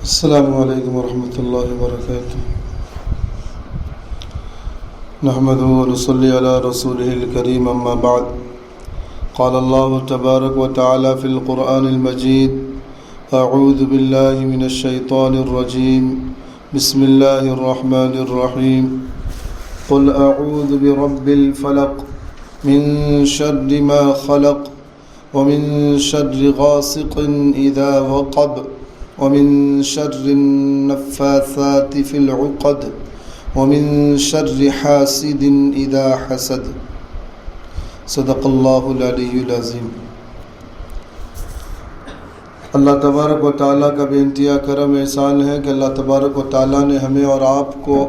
السلام علیکم ورحمۃ اللہ وبرکاتہ۔ نحمده ونصلي على رسوله الكريم اما بعد، قال الله تبارك وتعالى في القرآن المجيد: اعوذ بالله من الشیطان الرجیم، بسم اللہ الرحمن الرحیم۔ قل اعوذ برب الفلق من شر ما خلق ومن شر غاسق اذا وقب ومن شر النفاثات في العقد ومن شر حاسد اذا حسد۔ صدق اللہ العلی العظیم۔ اللہ تبارک و تعالیٰ کا بے انتہا کرم احسان ہے کہ اللہ تبارک و تعالیٰ نے ہمیں اور آپ کو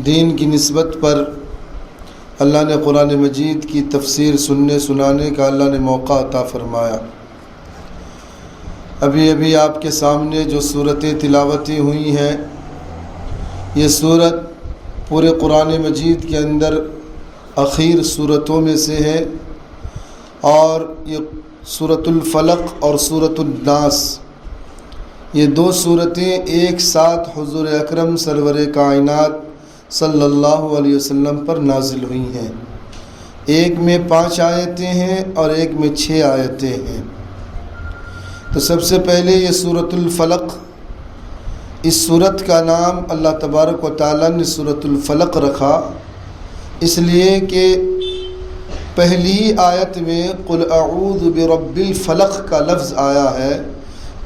دین کی نسبت پر اللہ نے قرآن مجید کی تفسیر سننے سنانے کا اللہ نے موقع عطا فرمایا۔ ابھی آپ کے سامنے جو صورتیں تلاوتی ہوئی ہیں، یہ صورت پورے قرآن مجید کے اندر اخیر صورتوں میں سے ہے، اور یہ سورۃ الفلق اور سورۃ الناس، یہ دو صورتیں ایک ساتھ حضور اکرم سرور کائنات صلی اللہ علیہ وسلم پر نازل ہوئی ہیں۔ ایک میں 5 آیتیں ہیں اور ایک میں 6 آیتیں ہیں۔ تو سب سے پہلے یہ سورۃ الفلق، اس سورت کا نام اللہ تبارک و تعالیٰ نے سورۃ الفلق رکھا، اس لیے کہ پہلی آیت میں قل اعوذ برب الفلق کا لفظ آیا ہے،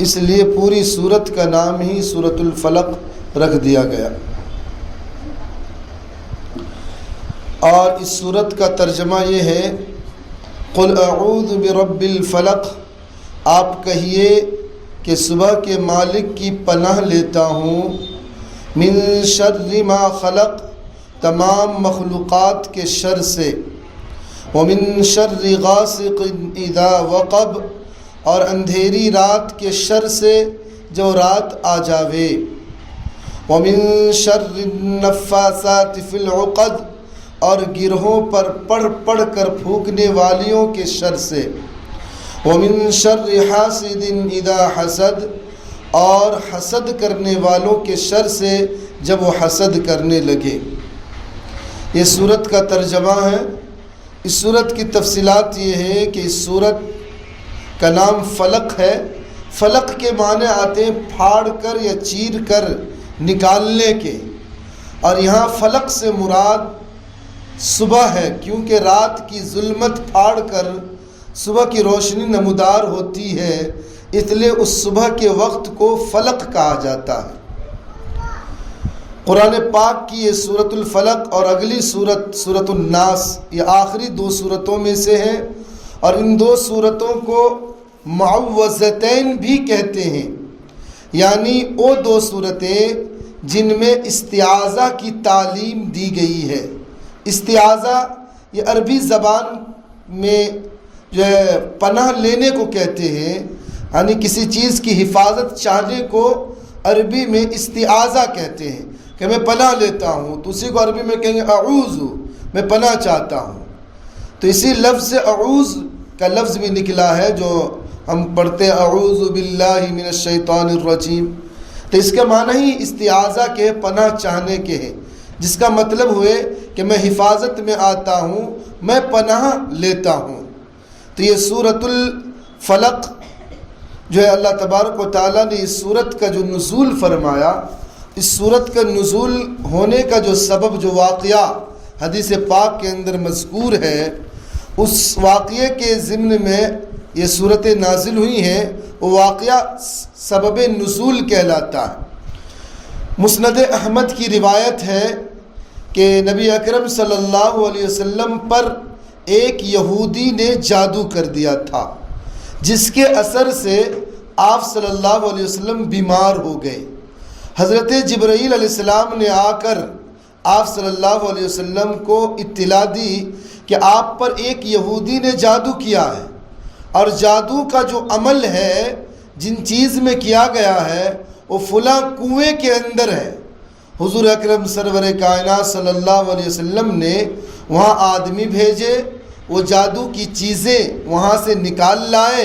اس لیے پوری سورت کا نام ہی سورۃ الفلق رکھ دیا گیا۔ اور اس سورت کا ترجمہ یہ ہے: قل اعوذ برب الفلق، آپ کہیے کہ صبح کے مالک کی پناہ لیتا ہوں، من شر ما خلق، تمام مخلوقات کے شر سے، ومن شر غاسق اذا وقب، اور اندھیری رات کے شر سے جو رات آ جاوے، ومن شر النفاثات فی العقد، اور گرہوں پر پڑھ پڑھ کر پھونکنے والیوں کے شر سے، ومن شر حاسد اذا حسد، اور حسد کرنے والوں کے شر سے جب وہ حسد کرنے لگے۔ یہ سورت کا ترجمہ ہے۔ اس سورت کی تفصیلات یہ ہے کہ اس سورت کا نام فلق ہے۔ فلق کے معنی آتے ہیں پھاڑ کر یا چیر کر نکالنے کے، اور یہاں فلق سے مراد صبح ہے، کیونکہ رات کی ظلمت پھاڑ کر صبح کی روشنی نمودار ہوتی ہے، اس لیے اس صبح کے وقت کو فلق کہا جاتا ہے۔ قرآن پاک کی یہ سورۃ الفلق اور اگلی سورت سورۃ الناس، یہ آخری 2 سورتوں میں سے ہے، اور ان 2 سورتوں کو معوذتین بھی کہتے ہیں، یعنی وہ 2 سورتیں جن میں استعاذہ کی تعلیم دی گئی ہے۔ استعاذہ یہ عربی زبان میں جو ہے پناہ لینے کو کہتے ہیں، یعنی کسی چیز کی حفاظت چاہنے کو عربی میں استعاذہ کہتے ہیں کہ میں پناہ لیتا ہوں، تو اسی کو عربی میں کہیں گے اعوذ، میں پناہ چاہتا ہوں۔ تو اسی لفظ سے اعوذ کا لفظ بھی نکلا ہے، جو ہم پڑھتے ہیں اعوذ باللہ من الشیطان الرجیم، تو اس کا معنی ہی استعاذہ کے پناہ چاہنے کے ہیں، جس کا مطلب ہوئے کہ میں حفاظت میں آتا ہوں، میں پناہ لیتا ہوں۔ تو یہ سورۃ الفلق جو ہے اللہ تبارک و تعالیٰ نے اس سورت کا جو نزول فرمایا، اس سورت کا نزول ہونے کا جو سبب، جو واقعہ حدیث پاک کے اندر مذکور ہے، اس واقعے کے ضمن میں یہ سورتیں نازل ہوئی ہیں، وہ واقعہ سبب نزول کہلاتا ہے۔ مسند احمد کی روایت ہے کہ نبی اکرم صلی اللہ علیہ وسلم پر ایک یہودی نے جادو کر دیا تھا، جس کے اثر سے آپ صلی اللہ علیہ وسلم بیمار ہو گئے۔ حضرت جبرائیل علیہ السلام نے آ کر آپ صلی اللہ علیہ وسلم کو اطلاع دی کہ آپ پر ایک یہودی نے جادو کیا ہے، اور جادو کا جو عمل ہے، جن چیز میں کیا گیا ہے، وہ فلاں کنویں کے اندر ہے۔ حضور اکرم سرور کائنات صلی اللہ علیہ وسلم نے وہاں آدمی بھیجے، وہ جادو کی چیزیں وہاں سے نکال لائے،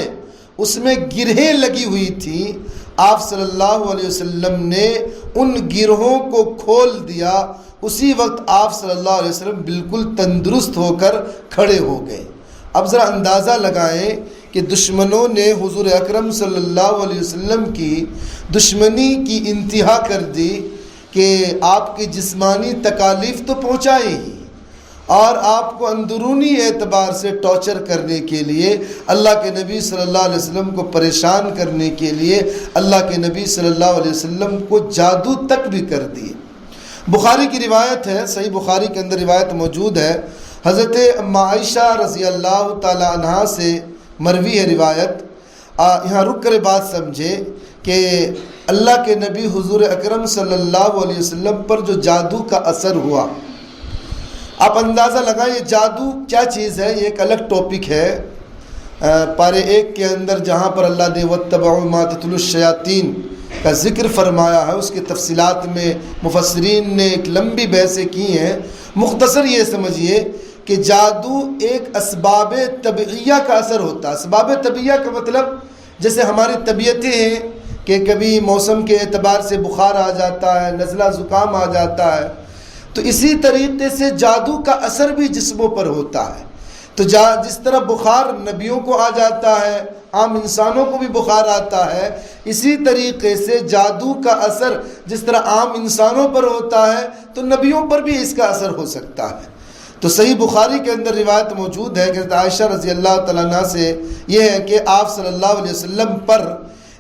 اس میں گرہیں لگی ہوئی تھیں، آپ صلی اللہ علیہ وسلم نے ان گروہوں کو کھول دیا، اسی وقت آپ صلی اللہ علیہ وسلم بالکل تندرست ہو کر کھڑے ہو گئے۔ اب ذرا اندازہ لگائیں کہ دشمنوں نے حضور اکرم صلی اللہ علیہ وسلم کی دشمنی کی انتہا کر دی کہ آپ کی جسمانی تکالیف تو پہنچائے ہی، اور آپ کو اندرونی اعتبار سے ٹارچر کرنے کے لیے، اللہ کے نبی صلی اللہ علیہ وسلم کو پریشان کرنے کے لیے اللہ کے نبی صلی اللہ علیہ وسلم کو جادو تک بھی کر دیے۔ بخاری کی روایت ہے، صحیح بخاری کے اندر روایت موجود ہے، حضرت ام عائشہ رضی اللہ تعالی عنہا سے مروی ہے روایت۔ یہاں رک کر بات سمجھے کہ اللہ کے نبی حضور اکرم صلی اللہ علیہ وسلم پر جو جادو کا اثر ہوا، آپ اندازہ لگائیں یہ جادو کیا چیز ہے، یہ ایک الگ ٹاپک ہے۔ پارے 1 کے اندر جہاں پر اللہ نے وَاتَّبَعُوا مَا تَتْلُو الشَّيَاطِينُ کا ذکر فرمایا ہے، اس کی تفصیلات میں مفسرین نے ایک لمبی بحثیں کی ہیں۔ مختصر یہ سمجھیے کہ جادو ایک اسباب طبعیہ کا اثر ہوتا ہے۔ اسباب طبعیہ کا مطلب جیسے ہماری طبیعتیں ہیں کہ کبھی موسم کے اعتبار سے بخار آ جاتا ہے، نزلہ زکام آ جاتا ہے، تو اسی طریقے سے جادو کا اثر بھی جسموں پر ہوتا ہے۔ تو جس طرح بخار نبیوں کو آ جاتا ہے، عام انسانوں کو بھی بخار آتا ہے، اسی طریقے سے جادو کا اثر جس طرح عام انسانوں پر ہوتا ہے تو نبیوں پر بھی اس کا اثر ہو سکتا ہے۔ تو صحیح بخاری کے اندر روایت موجود ہے کہ عائشہ رضی اللہ تعالیٰ عنہ سے یہ ہے کہ آپ صلی اللہ علیہ وسلم پر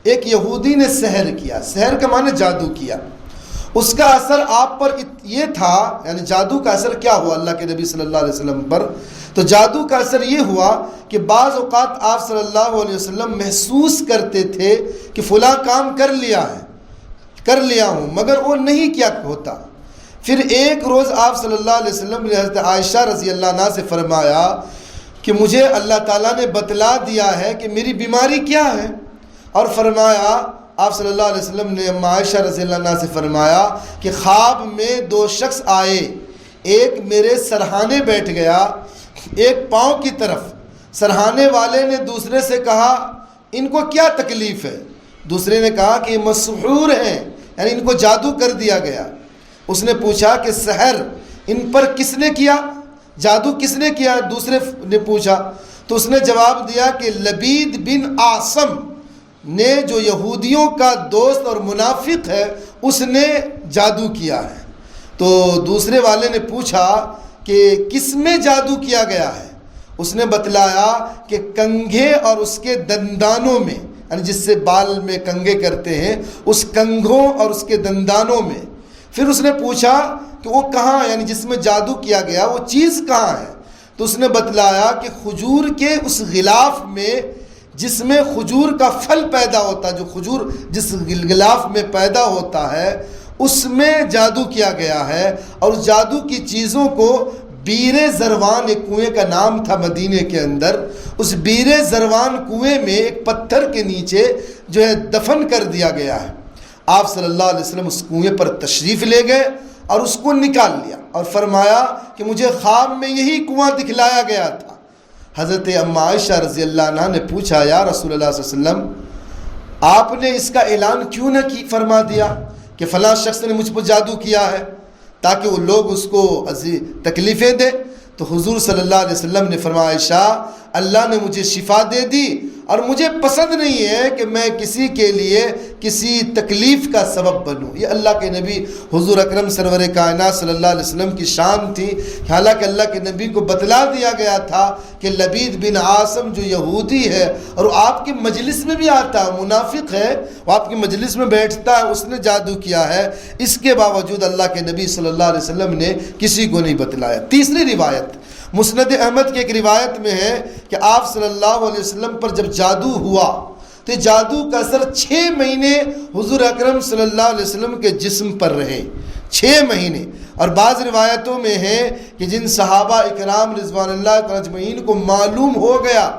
ایک یہودی نے سحر کیا۔ سحر کا معنی جادو کیا۔ اس کا اثر آپ پر یہ تھا، یعنی جادو کا اثر کیا ہوا اللہ کے نبی صلی اللہ علیہ وسلم پر؟ تو جادو کا اثر یہ ہوا کہ بعض اوقات آپ صلی اللہ علیہ وسلم محسوس کرتے تھے کہ فلاں کام کر لیا ہوں، مگر وہ نہیں کیا ہوتا۔ پھر ایک روز آپ صلی اللہ علیہ وسلم نے حضرت عائشہ رضی اللہ عنہا سے فرمایا کہ مجھے اللہ تعالیٰ نے بتلا دیا ہے کہ میری بیماری کیا ہے، اور فرمایا آپ صلی اللہ علیہ وسلم نے ام عائشہ رضی اللہ عنہا سے فرمایا کہ خواب میں 2 شخص آئے، ایک میرے سرہانے بیٹھ گیا ایک پاؤں کی طرف۔ سرہانے والے نے دوسرے سے کہا ان کو کیا تکلیف ہے؟ دوسرے نے کہا کہ یہ مسحور ہیں، یعنی ان کو جادو کر دیا گیا۔ اس نے پوچھا کہ سحر ان پر کس نے کیا، جادو کس نے کیا؟ دوسرے نے پوچھا تو اس نے جواب دیا کہ لبید بن عاصم نے، جو یہودیوں کا دوست اور منافق ہے، اس نے جادو کیا ہے۔ تو دوسرے والے نے پوچھا کہ کس میں جادو کیا گیا ہے؟ اس نے بتلایا کہ کنگھے اور اس کے دندانوں میں، یعنی جس سے بال میں کنگھے کرتے ہیں، اس کنگھوں اور اس کے دندانوں میں۔ پھر اس نے پوچھا کہ وہ کہاں، یعنی جس میں جادو کیا گیا وہ چیز کہاں ہے؟ تو اس نے بتلایا کہ کھجور کے اس غلاف میں، جس میں کھجور کا پھل پیدا ہوتا ہے، جو کھجور جس غلاف میں پیدا ہوتا ہے، اس میں جادو کیا گیا ہے۔ اور جادو کی چیزوں کو بیر زروان، ایک کنویں کا نام تھا مدینے کے اندر، اس بیر زروان کنویں میں ایک پتھر کے نیچے جو ہے دفن کر دیا گیا ہے۔ آپ صلی اللہ علیہ وسلم اس کنویں پر تشریف لے گئے اور اس کو نکال لیا اور فرمایا کہ مجھے خواب میں یہی کنواں دکھلایا گیا تھا۔ حضرت ام عائشہ رضی اللہ عنہا نے پوچھا یا رسول اللہ صلی اللہ علیہ وسلم، آپ نے اس کا اعلان کیوں نہ فرما دیا کہ فلاں شخص نے مجھ پر جادو کیا ہے، تاکہ وہ لوگ اس کو تکلیفیں دے؟ تو حضور صلی اللہ علیہ وسلم نے فرمایا عائشہ، اللہ نے مجھے شفا دے دی اور مجھے پسند نہیں ہے کہ میں کسی کے لیے کسی تکلیف کا سبب بنوں۔ یہ اللہ کے نبی حضور اکرم سرور کائنات صلی اللہ علیہ وسلم کی شان تھی۔ حالانکہ اللہ کے نبی کو بتلا دیا گیا تھا کہ لبید بن عاصم جو یہودی ہے اور آپ کی مجلس میں بھی آتا ہے، منافق ہے، وہ آپ کی مجلس میں بیٹھتا ہے، اس نے جادو کیا ہے۔ اس کے باوجود اللہ کے نبی صلی اللہ علیہ وسلم نے کسی کو نہیں بتلایا۔ تیسری روایت مسند احمد کی ایک روایت میں ہے کہ آپ صلی اللہ علیہ وسلم پر جب جادو ہوا تو جادو کا اثر 6 مہینے حضور اکرم صلی اللہ علیہ وسلم کے جسم پر رہے، 6 مہینے۔ اور بعض روایتوں میں ہے کہ جن صحابہ اکرام رضوان اللہ اجمعین کو معلوم ہو گیا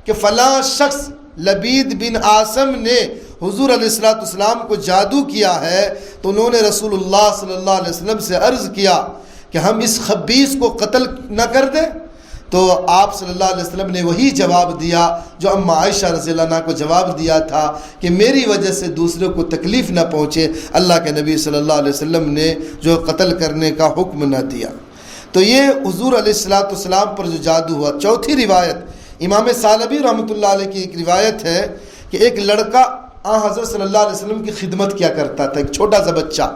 کہ فلاں شخص لبید بن عاصم نے حضور علیہ السلام کو جادو کیا ہے، تو انہوں نے رسول اللہ صلی اللہ علیہ وسلم سے عرض کیا کہ ہم اس خبیث کو قتل نہ کر دیں؟ تو آپ صلی اللہ علیہ وسلم نے وہی جواب دیا جو اماں عائشہ رضی اللہ عنہا کو جواب دیا تھا کہ میری وجہ سے دوسروں کو تکلیف نہ پہنچے، اللہ کے نبی صلی اللہ علیہ وسلم نے جو قتل کرنے کا حکم نہ دیا۔ تو یہ حضور علیہ السلام پر جو جادو ہوا۔ چوتھی روایت امام ثعلبی رحمۃ اللہ علیہ کی ایک روایت ہے کہ ایک لڑکا حضرت صلی اللہ علیہ وسلم کی خدمت کیا کرتا تھا، ایک چھوٹا سا بچہ۔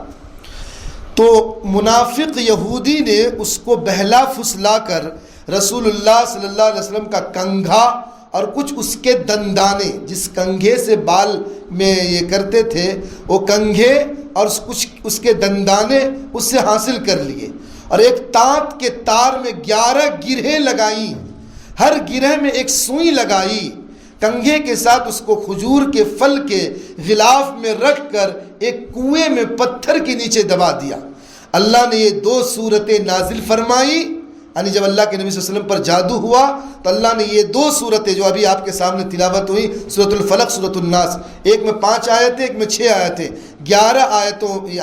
تو منافق یہودی نے اس کو بہلا پھسلا کر رسول اللہ صلی اللہ علیہ وسلم کا کنگھا اور کچھ اس کے دندانے، جس کنگھے سے بال میں یہ کرتے تھے، وہ کنگھے اور کچھ اس کے دندانے اس سے حاصل کر لیے، اور ایک تانت کے تار میں 11 گرہیں لگائیں، ہر گرہ میں ایک سوئی لگائی، کنگھے کے ساتھ اس کو کھجور کے پھل کے غلاف میں رکھ کر ایک کنویں میں پتھر کے نیچے دبا دیا۔ اللہ نے یہ 2 صورتیں نازل فرمائی، یعنی جب اللہ کے نبی صلی اللہ علیہ وسلم پر جادو ہوا تو اللہ نے یہ 2 صورتیں جو ابھی آپ کے سامنے تلاوت ہوئی، سورۃ الفلق، سورۃ الناس، ایک میں 5 آیتیں، ایک میں 6 آیتیں، 11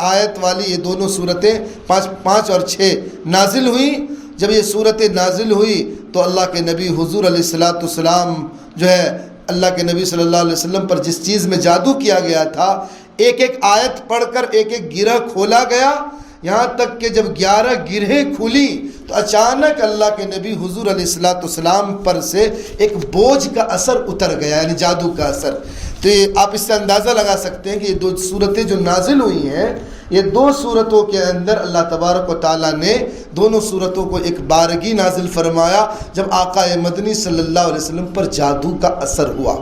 آیت والی یہ دونوں صورتیں 5 اور 6 نازل ہوئیں۔ جب یہ صورتیں نازل ہوئی تو اللہ کے نبی حضور علیہ السلام جو ہے اللہ کے نبی صلی اللہ علیہ وسلم پر جس چیز میں جادو کیا گیا تھا، ایک ایک آیت پڑھ کر ایک ایک گرہ کھولا گیا، یہاں تک کہ جب 11 گرہیں کھلی تو اچانک اللہ کے نبی حضور علیہ السلام پر سے ایک بوجھ کا اثر اتر گیا، یعنی جادو کا اثر۔ تو یہ آپ اس سے اندازہ لگا سکتے ہیں کہ یہ 2 صورتیں جو نازل ہوئی ہیں، یہ 2 صورتوں کے اندر اللہ تبارک و تعالیٰ نے دونوں صورتوں کو ایک بارگی نازل فرمایا جب آقا مدنی صلی اللہ علیہ وسلم پر جادو کا اثر ہوا۔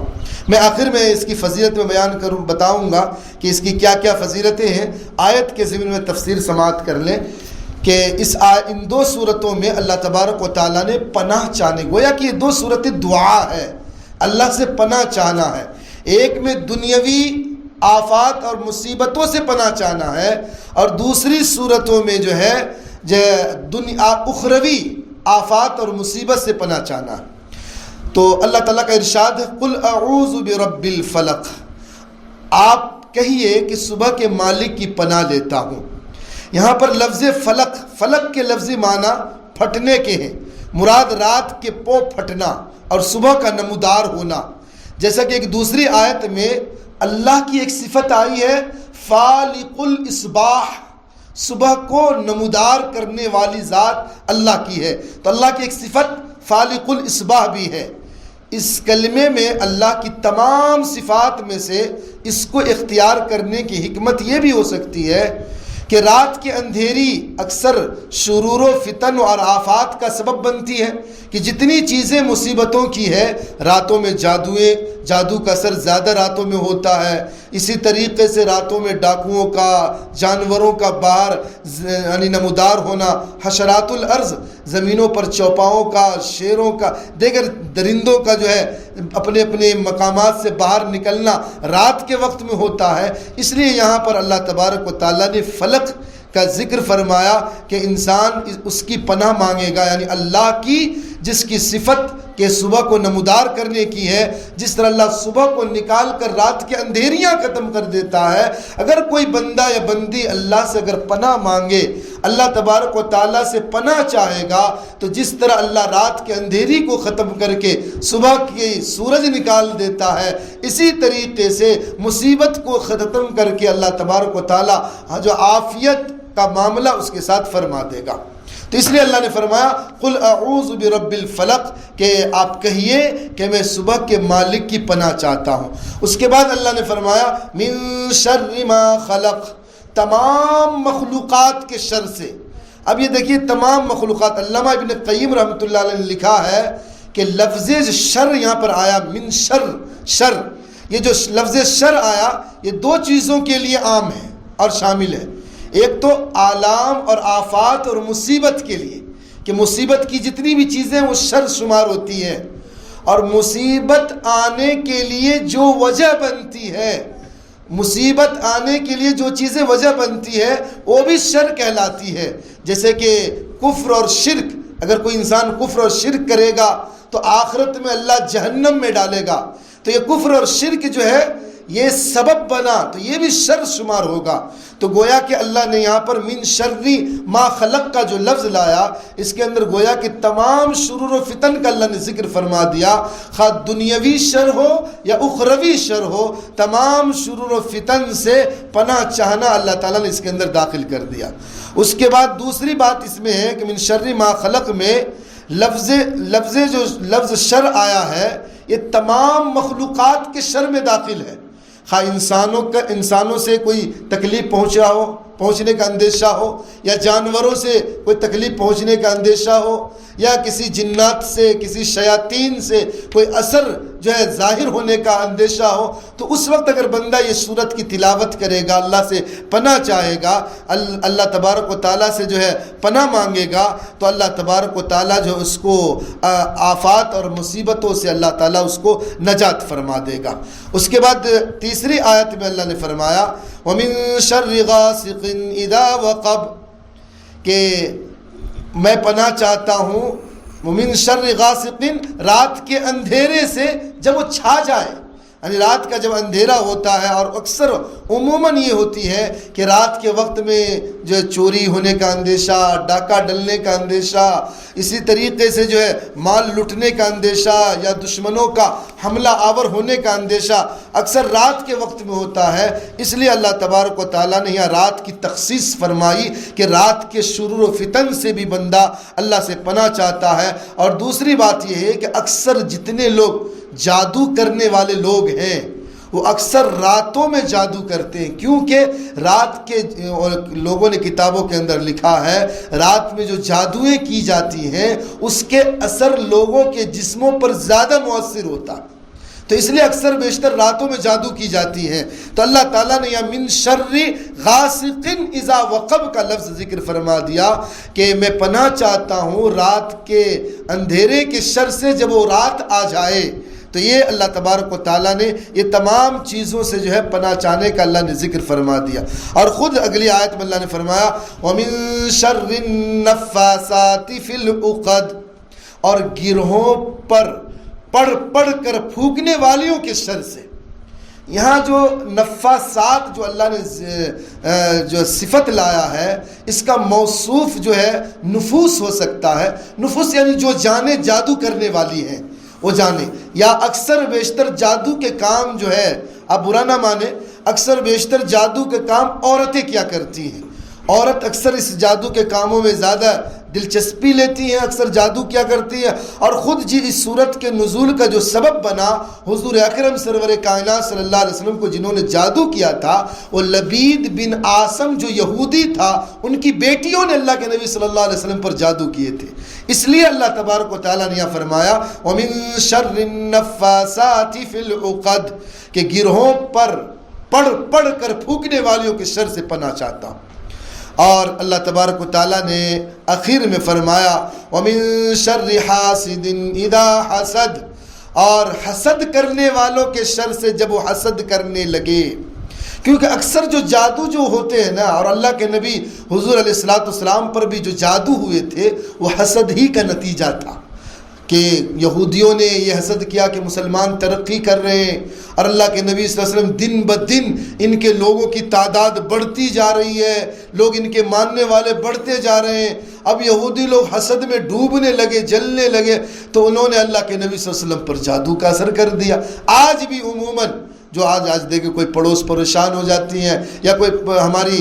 میں آخر میں اس کی فضیلت میں بیان بتاؤں گا کہ اس کی کیا کیا فضیلتیں ہیں۔ آیت کے ضمن میں تفسیر سماعت کر لیں کہ ان 2 صورتوں میں اللہ تبارک و تعالیٰ نے پناہ چاہنے، گویا کہ یہ 2 صورتیں دعا ہے، اللہ سے پناہ چاہنا ہے۔ ایک میں دنیاوی آفات اور مصیبتوں سے پناہ چاہنا ہے، اور دوسری صورتوں میں جو ہے اخروی آفات اور مصیبت سے پناہ چاہنا ہے۔ تو اللہ تعالیٰ کا ارشاد ہے قل اعوذ برب الفلق، آپ کہیے کہ صبح کے مالک کی پناہ لیتا ہوں۔ یہاں پر لفظ فلق کے لفظی معنی پھٹنے کے ہیں، مراد رات کے پو پھٹنا اور صبح کا نمودار ہونا، جیسا کہ ایک دوسری آیت میں اللہ کی ایک صفت آئی ہے فالق الاصباح، صبح کو نمودار کرنے والی ذات اللہ کی ہے، تو اللہ کی ایک صفت فالق الاصباح بھی ہے۔ اس کلمے میں اللہ کی تمام صفات میں سے اس کو اختیار کرنے کی حکمت یہ بھی ہو سکتی ہے کہ رات کے اندھیری اکثر شرور و فتن اور آفات کا سبب بنتی ہے، کہ جتنی چیزیں مصیبتوں کی ہے راتوں میں جادو کا اثر زیادہ راتوں میں ہوتا ہے۔ اسی طریقے سے راتوں میں ڈاکوؤں کا، جانوروں کا باہر یعنی نمودار ہونا، حشرات الارض زمینوں پر چوپاؤں کا، شیروں کا، دیگر درندوں کا جو ہے اپنے اپنے مقامات سے باہر نکلنا رات کے وقت میں ہوتا ہے۔ اس لیے یہاں پر اللہ تبارک و تعالیٰ نے فلق کا ذکر فرمایا کہ انسان اس کی پناہ مانگے گا، یعنی اللہ کی جس کی صفت کہ صبح کو نمودار کرنے کی ہے، جس طرح اللہ صبح کو نکال کر رات کے اندھیریاں ختم کر دیتا ہے، اگر کوئی بندہ یا بندی اللہ سے اگر پناہ مانگے، اللہ تبارک و تعالیٰ سے پناہ چاہے گا، تو جس طرح اللہ رات کے اندھیری کو ختم کر کے صبح کی سورج نکال دیتا ہے، اسی طریقے سے مصیبت کو ختم کر کے اللہ تبارک و تعالیٰ جو عافیت کا معاملہ اس کے ساتھ فرما دے گا۔ تو اس لیے اللہ نے فرمایا قل اعوذ برب الفلق، کہ آپ کہیے کہ میں صبح کے مالک کی پناہ چاہتا ہوں۔ اس کے بعد اللہ نے فرمایا من شر ما خلق، تمام مخلوقات کے شر سے۔ اب یہ دیکھیے تمام مخلوقات، علامہ ابن قیم رحمۃ اللہ علیہ نے لکھا ہے کہ لفظ شر یہاں پر آیا من شر، یہ جو لفظ شر آیا یہ 2 چیزوں کے لیے عام ہے اور شامل ہے۔ ایک تو آلام اور آفات اور مصیبت کے لیے، کہ مصیبت کی جتنی بھی چیزیں وہ شر شمار ہوتی ہے، اور مصیبت آنے کے لیے جو وجہ بنتی ہے، مصیبت آنے کے لیے جو چیزیں وجہ بنتی ہے وہ بھی شر کہلاتی ہے۔ جیسے کہ کفر اور شرک، اگر کوئی انسان کفر اور شرک کرے گا تو آخرت میں اللہ جہنم میں ڈالے گا، تو یہ کفر اور شرک جو ہے یہ سبب بنا تو یہ بھی شر شمار ہوگا. تو گویا کہ اللہ نے یہاں پر من شر ما خلق کا جو لفظ لایا، اس کے اندر گویا کہ تمام شرور و فتن کا اللہ نے ذکر فرما دیا. خواہ دنیاوی شر ہو یا اخروی شر ہو، تمام شرور و فتن سے پناہ چاہنا اللہ تعالیٰ نے اس کے اندر داخل کر دیا. اس کے بعد دوسری بات اس میں ہے کہ من شر ما خلق میں لفظ شر آیا ہے، یہ تمام مخلوقات کے شر میں داخل ہے. خواہ انسانوں سے کوئی تکلیف پہنچنے کا اندیشہ ہو، یا جانوروں سے کوئی تکلیف پہنچنے کا اندیشہ ہو، یا کسی جنات سے، کسی شیاطین سے کوئی اثر جو ہے ظاہر ہونے کا اندیشہ ہو، تو اس وقت اگر بندہ یہ سورت کی تلاوت کرے گا، اللہ سے پناہ چاہے گا، اللہ تبارک و تعالیٰ سے جو ہے پناہ مانگے گا، تو اللہ تبارک و تعالیٰ جو اس کو آفات اور مصیبتوں سے اللہ تعالیٰ اس کو نجات فرما دے گا. اس کے بعد تیسری آیت میں اللہ نے فرمایا وَمِن شَرِّ غَاسِقٍ إِذَا وَقَبَ، کہ میں پناہ چاہتا ہوں وَمِن شَرِّ غَاسِقٍ، رات کے اندھیرے سے جب وہ چھا جائے. یعنی رات کا جب اندھیرا ہوتا ہے، اور اکثر عموماً یہ ہوتی ہے کہ رات کے وقت میں جو چوری ہونے کا اندیشہ، ڈاکہ ڈلنے کا اندیشہ، اسی طریقے سے جو ہے مال لٹنے کا اندیشہ، یا دشمنوں کا حملہ آور ہونے کا اندیشہ اکثر رات کے وقت میں ہوتا ہے. اس لیے اللہ تبارک و تعالیٰ نے یہاں رات کی تخصیص فرمائی کہ رات کے شرور و فتن سے بھی بندہ اللہ سے پناہ چاہتا ہے. اور دوسری بات یہ ہے کہ اکثر جتنے لوگ جادو کرنے والے لوگ ہیں وہ اکثر راتوں میں جادو کرتے ہیں، کیونکہ رات کے لوگوں نے کتابوں کے اندر لکھا ہے رات میں جو جادویں کی جاتی ہیں اس کے اثر لوگوں کے جسموں پر زیادہ مؤثر ہوتا، تو اس لیے اکثر بیشتر راتوں میں جادو کی جاتی ہیں. تو اللہ تعالیٰ نے یہاں من شر غاسق اذا وقب کا لفظ ذکر فرما دیا کہ میں پناہ چاہتا ہوں رات کے اندھیرے کے شر سے جب وہ رات آ جائے. تو یہ اللہ تبارک و تعالیٰ نے یہ تمام چیزوں سے جو ہے پناہ چاہنے کا اللہ نے ذکر فرما دیا. اور خود اگلی آیت میں اللہ نے فرمایا وَمِن شَرِّ النَّفَّاثَاتِ فِي الْعُقَدِ، اور گرہوں پر پڑھ کر پھونکنے والیوں کے شر سے. یہاں جو نفاسات جو اللہ نے جو صفت لایا ہے، اس کا موصوف جو ہے نفوس ہو سکتا ہے. نفوس یعنی جو جانیں جادو کرنے والی ہیں وہ جانے، یا اکثر بیشتر جادو کے کام جو ہے، آپ برا نہ مانے، اکثر بیشتر جادو کے کام عورتیں کیا کرتی ہیں. عورت اکثر اس جادو کے کاموں میں زیادہ دلچسپی لیتی ہیں، اکثر جادو کیا کرتی ہیں. اور خود جی اس صورت کے نزول کا جو سبب بنا، حضور اکرم سرور کائنات صلی اللہ علیہ وسلم کو جنہوں نے جادو کیا تھا وہ لبید بن عاصم جو یہودی تھا، ان کی بیٹیوں نے اللہ کے نبی صلی اللہ علیہ وسلم پر جادو کیے تھے. اس لیے اللہ تبارک و تعالیٰ نے یہاں فرمایا وَمِن شَرِّ النَّفَّاثَاتِ فِي الْعُقَدِ، کہ گرہوں پر پڑھ کر پھونکنے والیوں کے شر سے پناہ چاہتا ہوں. اور اللہ تبارک و تعالیٰ نے آخر میں فرمایا وَمِن شَرِّ حَاسِدٍ إِذَا حَسَدَ، اور حسد کرنے والوں کے شر سے جب وہ حسد کرنے لگے. کیونکہ اکثر جو جادو جو ہوتے ہیں نا، اور اللہ کے نبی حضور علیہ السلام پر بھی جو جادو ہوئے تھے وہ حسد ہی کا نتیجہ تھا. کہ یہودیوں نے یہ حسد کیا کہ مسلمان ترقی کر رہے ہیں، اور اللہ کے نبی صلی اللہ علیہ وسلم دن بدن ان کے لوگوں کی تعداد بڑھتی جا رہی ہے، لوگ ان کے ماننے والے بڑھتے جا رہے ہیں. اب یہودی لوگ حسد میں ڈوبنے لگے، جلنے لگے، تو انہوں نے اللہ کے نبی صلی اللہ علیہ وسلم پر جادو کا اثر کر دیا. آج بھی عموماً جو آج دیکھیں کوئی پڑوس پریشان ہو جاتی ہیں، یا کوئی ہماری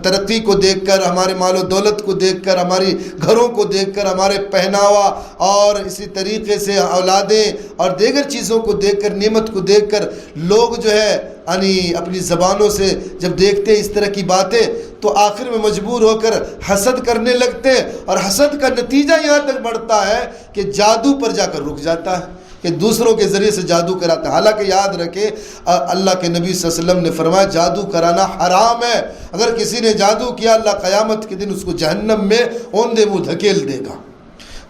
ترقی کو دیکھ کر، ہمارے مال و دولت کو دیکھ کر، ہماری گھروں کو دیکھ کر، ہمارے پہناوا اور اسی طریقے سے اولادیں اور دیگر چیزوں کو دیکھ کر، نعمت کو دیکھ کر لوگ جو ہے یعنی اپنی زبانوں سے جب دیکھتے اس طرح کی باتیں تو آخر میں مجبور ہو کر حسد کرنے لگتے، اور حسد کا نتیجہ یہاں تک بڑھتا ہے کہ جادو پر جا کر رک جاتا ہے، کہ دوسروں کے ذریعے سے جادو کراتا ہے. حالانکہ یاد رکھے اللہ کے نبی صلی اللہ علیہ وسلم نے فرمایا جادو کرانا حرام ہے. اگر کسی نے جادو کیا اللہ قیامت کے دن اس کو جہنم میں اوندے منہ دھکیل دے گا.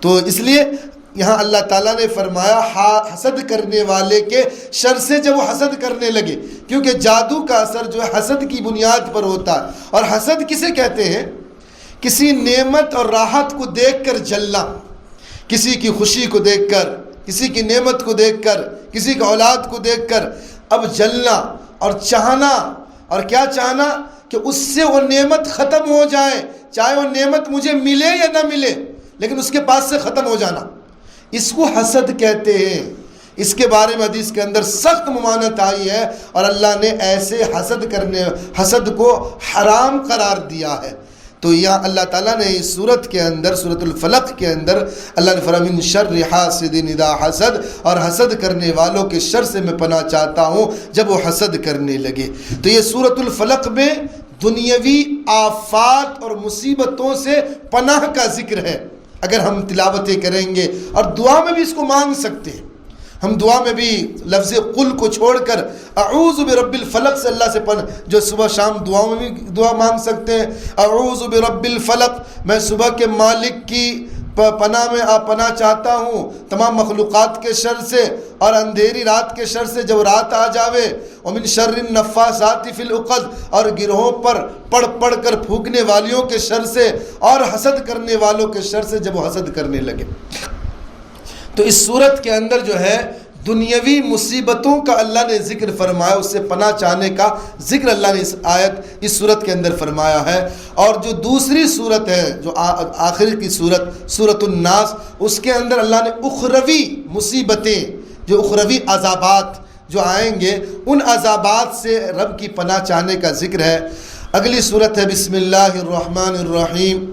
تو اس لیے یہاں اللہ تعالیٰ نے فرمایا حسد کرنے والے کے شر سے جب وہ حسد کرنے لگے، کیونکہ جادو کا اثر جو ہے حسد کی بنیاد پر ہوتا ہے. اور حسد کسے کہتے ہیں؟ کسی نعمت اور راحت کو دیکھ کر جلنا، کسی کی خوشی کو دیکھ کر، کسی کی نعمت کو دیکھ کر، کسی کی اولاد کو دیکھ کر اب جلنا اور چاہنا، اور کیا چاہنا کہ اس سے وہ نعمت ختم ہو جائے، چاہے وہ نعمت مجھے ملے یا نہ ملے لیکن اس کے پاس سے ختم ہو جانا، اس کو حسد کہتے ہیں۔ اس کے بارے میں حدیث کے اندر سخت ممانعت آئی ہے اور اللہ نے ایسے حسد کو حرام قرار دیا ہے۔ تو یہاں اللہ تعالیٰ نے اس سورت کے اندر، سورۃ الفلق کے اندر اللہ نے فرمایا من شر حاسد اذا حسد، اور حسد کرنے والوں کے شر سے میں پناہ چاہتا ہوں جب وہ حسد کرنے لگے۔ تو یہ سورۃ الفلق میں دنیاوی آفات اور مصیبتوں سے پناہ کا ذکر ہے۔ اگر ہم تلاوتیں کریں گے اور دعا میں بھی اس کو مانگ سکتے ہیں، ہم دعا میں بھی لفظ قل کو چھوڑ کر اعوذ برب الفلق سے اللہ سے پناہ، جو صبح شام دعاؤں میں بھی دعا مانگ سکتے ہیں، اعوذ برب الفلق، میں صبح کے مالک کی پناہ میں پناہ چاہتا ہوں تمام مخلوقات کے شر سے اور اندھیری رات کے شر سے جب رات آ جاوے، ومن شر النفاثات فی العقد، اور گروہوں پر پڑھ کر پھونکنے والیوں کے شر سے اور حسد کرنے والوں کے شر سے جب وہ حسد کرنے لگے۔ تو اس صورت کے اندر جو ہے دنیاوی مصیبتوں کا اللہ نے ذکر فرمایا، اس سے پناہ چاہنے کا ذکر اللہ نے اس صورت کے اندر فرمایا ہے۔ اور جو دوسری صورت ہے، جو آخر کی صورت سورۃ الناس، اس کے اندر اللہ نے اخروی مصیبتیں، جو اخروی عذابات جو آئیں گے، ان عذابات سے رب کی پناہ چاہنے کا ذکر ہے۔ اگلی صورت ہے بسم اللہ الرحمن الرحیم،